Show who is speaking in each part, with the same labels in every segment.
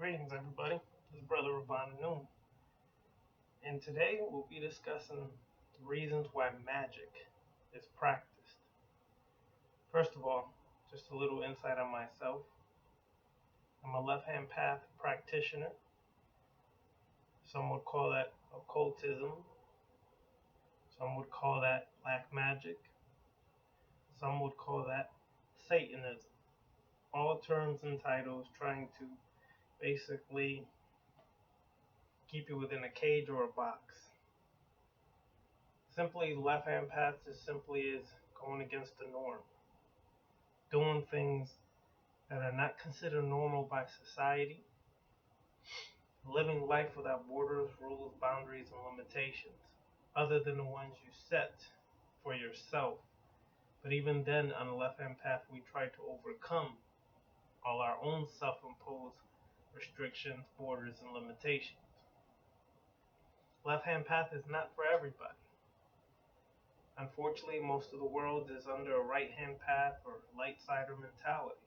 Speaker 1: Greetings, everybody. This is Brother Ravon Noon, and today we'll be discussing the reasons why magic is practiced. First of all, just a little insight on myself. I'm a left-hand path practitioner. Some would call that occultism. Some would call that black magic. Some would call that Satanism. All terms and titles trying to basically keep you within a cage or a box. Simply, left-hand path is going against the norm, doing things that are not considered normal by society, living life without borders, rules, boundaries, and limitations, other than the ones you set for yourself. But even then, on the left-hand path, we try to overcome all our own self-imposed restrictions, borders, and limitations. Left-hand path is not for everybody. Unfortunately, most of the world is under a right-hand path or light-sider mentality,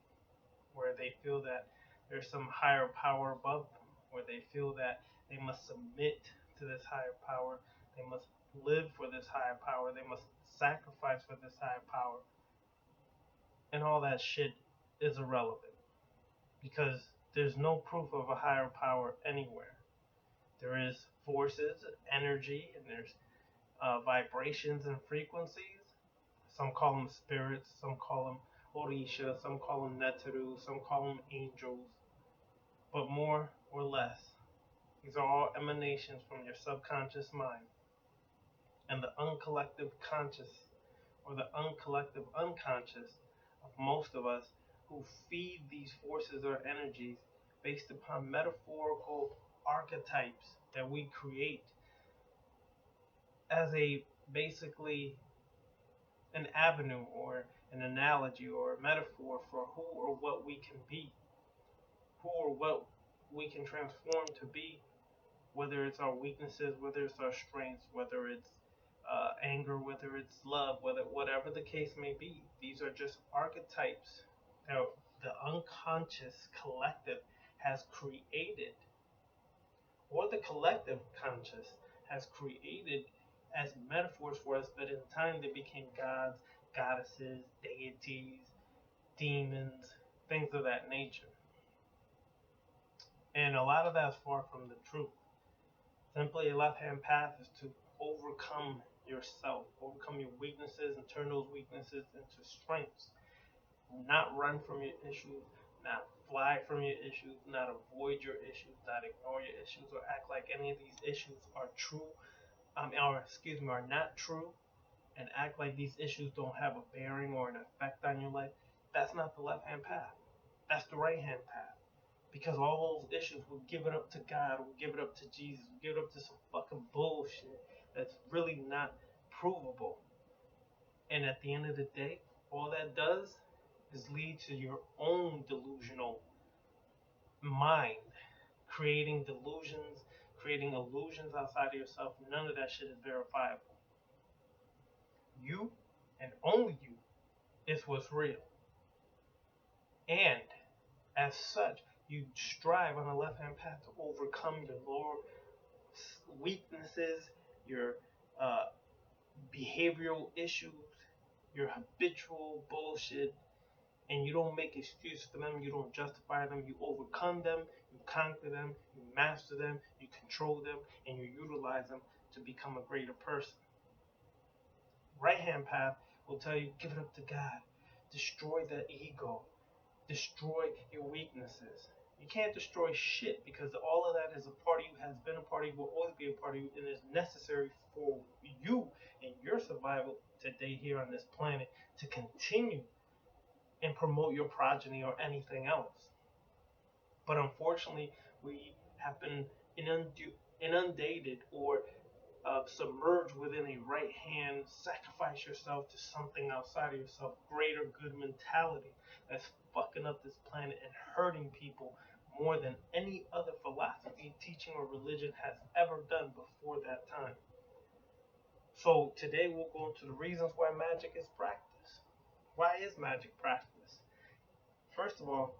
Speaker 1: where they feel that there's some higher power above them, where they feel that they must submit to this higher power, they must live for this higher power, they must sacrifice for this higher power. And all that shit is irrelevant, because there's no proof of a higher power anywhere. There is forces, energy, and there's vibrations and frequencies. Some call them spirits, some call them Orisha, some call them Neteru, some call them angels. But more or less, these are all emanations from your subconscious mind. And the uncollective conscious, or the uncollective unconscious of most of us, who feed these forces or energies based upon metaphorical archetypes that we create as basically an avenue or an analogy or a metaphor for who or what we can be, who or what we can transform to be, whether it's our weaknesses, whether it's our strengths, whether it's anger, whether it's love, whatever the case may be. These are just archetypes that the unconscious collective has created, or the collective conscious has created as metaphors for us, but in time they became gods, goddesses, deities, demons, things of that nature. And a lot of that is far from the truth. Simply, a left-hand path is to overcome yourself, overcome your weaknesses, and turn those weaknesses into strengths. Not run from your issues, not fly from your issues, not avoid your issues, not ignore your issues, or act like any of these issues are are not true, and act like these issues don't have a bearing or an effect on your life. That's not the left-hand path. That's the right-hand path. Because all those issues, we'll give it up to God, we'll give it up to Jesus, we'll give it up to some fucking bullshit that's really not provable. And at the end of the day, all that does is lead to your own delusional mind, creating delusions, creating illusions outside of yourself. None of that shit is verifiable. You, and only you, is what's real. And as such, you strive on the left-hand path to overcome your lower weaknesses, your behavioral issues, your habitual bullshit, and you don't make excuses for them, you don't justify them, you overcome them, you conquer them, you master them, you control them, and you utilize them to become a greater person. Right-hand path will tell you, give it up to God, destroy that ego, destroy your weaknesses. You can't destroy shit, because all of that is a part of you, has been a part of you, will always be a part of you, and is necessary for you and your survival today here on this planet to continue and promote your progeny or anything else. But unfortunately, we have been inundated or submerged within a right-hand, sacrifice yourself to something outside of yourself, greater good mentality that's fucking up this planet and hurting people more than any other philosophy, teaching, or religion has ever done before that time. So today we'll go into the reasons why magic is practiced. Why is magic practiced? First of all,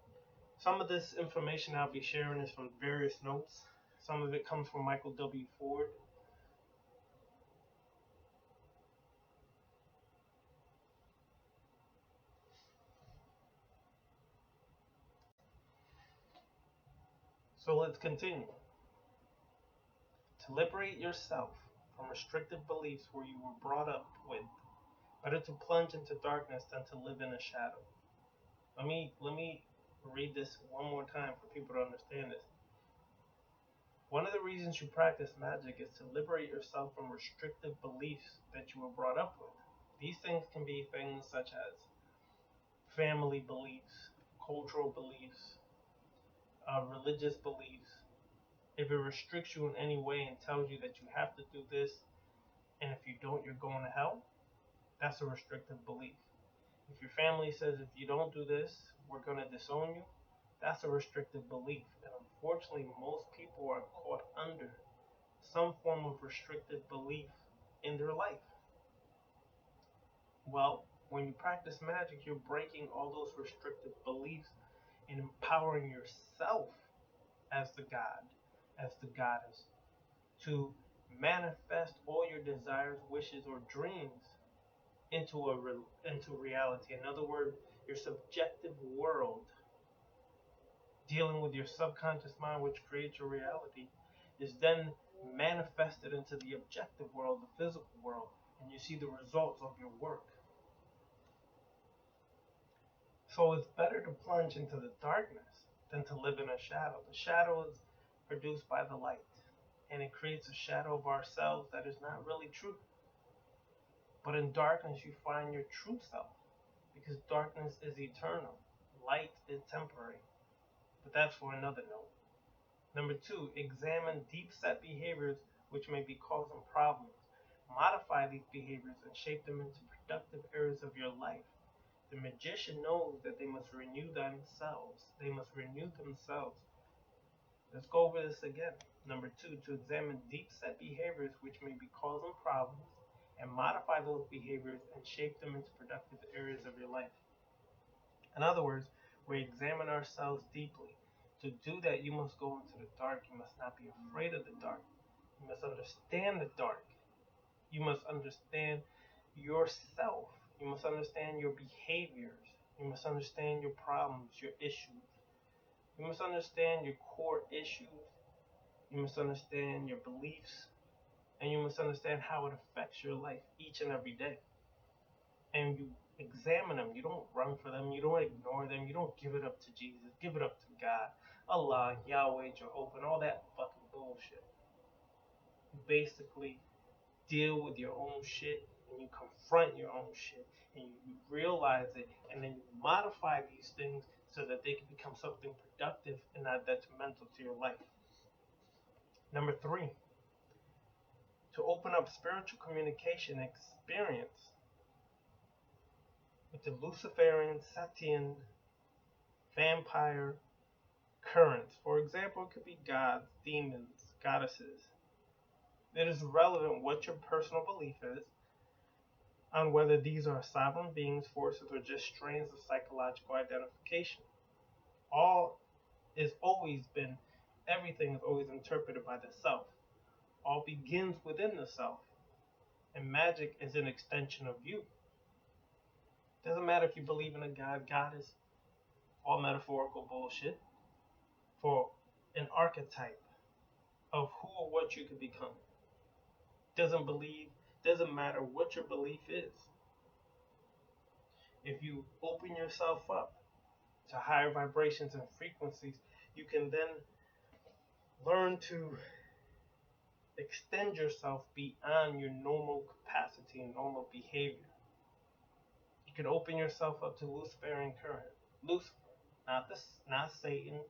Speaker 1: Some of this information I'll be sharing is from various notes. Some of it comes from Michael W. Ford. So let's continue. To liberate yourself from restrictive beliefs where you were brought up with, better to plunge into darkness than to live in a shadow. Let me read this one more time for people to understand this. One of the reasons you practice magic is to liberate yourself from restrictive beliefs that you were brought up with. These things can be things such as family beliefs, cultural beliefs, religious beliefs. If it restricts you in any way and tells you that you have to do this, and if you don't, you're going to hell, that's a restrictive belief. If your family says if you don't do this, we're going to disown you, that's a restrictive belief. And unfortunately, most people are caught under some form of restrictive belief in their life. Well, when you practice magic, you're breaking all those restrictive beliefs and empowering yourself as the god, as the goddess, to manifest all your desires, wishes, or dreams into reality. In other words, your subjective world, dealing with your subconscious mind, which creates your reality, is then manifested into the objective world, the physical world, and you see the results of your work. So it's better to plunge into the darkness than to live in a shadow. The shadow is produced by the light, and it creates a shadow of ourselves that is not really true. But in darkness, you find your true self, because darkness is eternal, light is temporary. But that's for another note. Number 2, examine deep-set behaviors which may be causing problems. Modify these behaviors and shape them into productive areas of your life. The magician knows that they must renew themselves. They must renew themselves. Let's go over this again. Number 2, to examine deep-set behaviors which may be causing problems and modify those behaviors and shape them into productive areas of your life. In other words, we examine ourselves deeply. To do that, you must go into the dark. You must not be afraid of the dark. You must understand the dark. You must understand yourself. You must understand your behaviors. You must understand your problems, your issues. You must understand your core issues. You must understand your beliefs. And you must understand how it affects your life each and every day. And you examine them. You don't run for them. You don't ignore them. You don't give it up to Jesus. Give it up to God, Allah, Yahweh, Jehovah, and all that fucking bullshit. You basically deal with your own shit, and you confront your own shit, and you realize it, and then you modify these things so that they can become something productive and not detrimental to your life. Number 3, to open up spiritual communication experience with the Luciferian, Setian, Vampyre currents. For example, it could be gods, demons, goddesses. It is relevant what your personal belief is on whether these are sovereign beings, forces, or just strains of psychological identification. Everything is always interpreted by the self. All begins within the self, and magic is an extension of you. Doesn't matter if you believe in a god, goddess, all metaphorical bullshit, for an archetype of who or what you could become. Doesn't matter what your belief is. If you open yourself up to higher vibrations and frequencies, you can then learn to extend yourself beyond your normal capacity and normal behavior. You can open yourself up to Luciferian current. Lucifer, not Satan,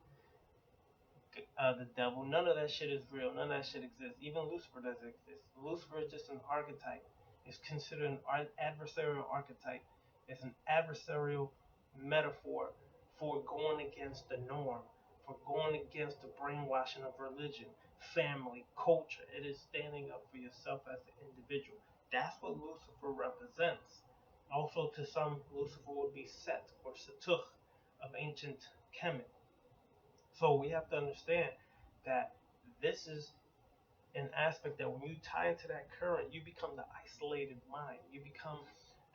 Speaker 1: the devil. None of that shit is real. None of that shit exists. Even Lucifer doesn't exist. Lucifer is just an archetype. It's considered an adversarial archetype. It's an adversarial metaphor for going against the norm, for going against the brainwashing of religion, family, culture. It is standing up for yourself as an individual. That's what Lucifer represents. Also, to some, Lucifer would be Set or Setuch of ancient Kemet. So we have to understand that this is an aspect that when you tie into that current, you become the isolated mind. You become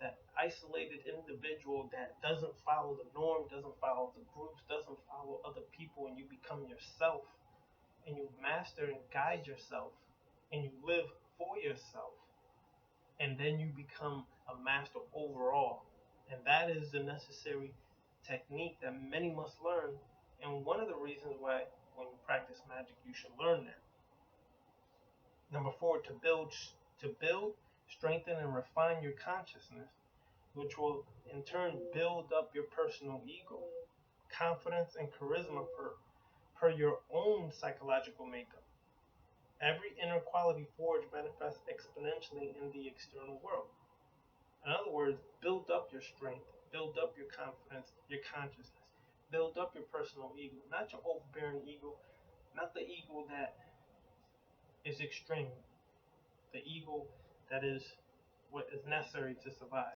Speaker 1: that isolated individual that doesn't follow the norm, doesn't follow the groups, doesn't follow other people, and you become yourself, and you master and guide yourself, and you live for yourself, and then you become a master overall. And that is the necessary technique that many must learn, and one of the reasons why when you practice magic you should learn that. Number four, to build, strengthen, and refine your consciousness, which will in turn build up your personal ego, confidence, and charisma per your own psychological makeup. Every inner quality forged manifests exponentially in the external world. In other words, build up your strength, build up your confidence, your consciousness, build up your personal ego, not your overbearing ego, not the ego that is extreme, the ego that is what is necessary to survive.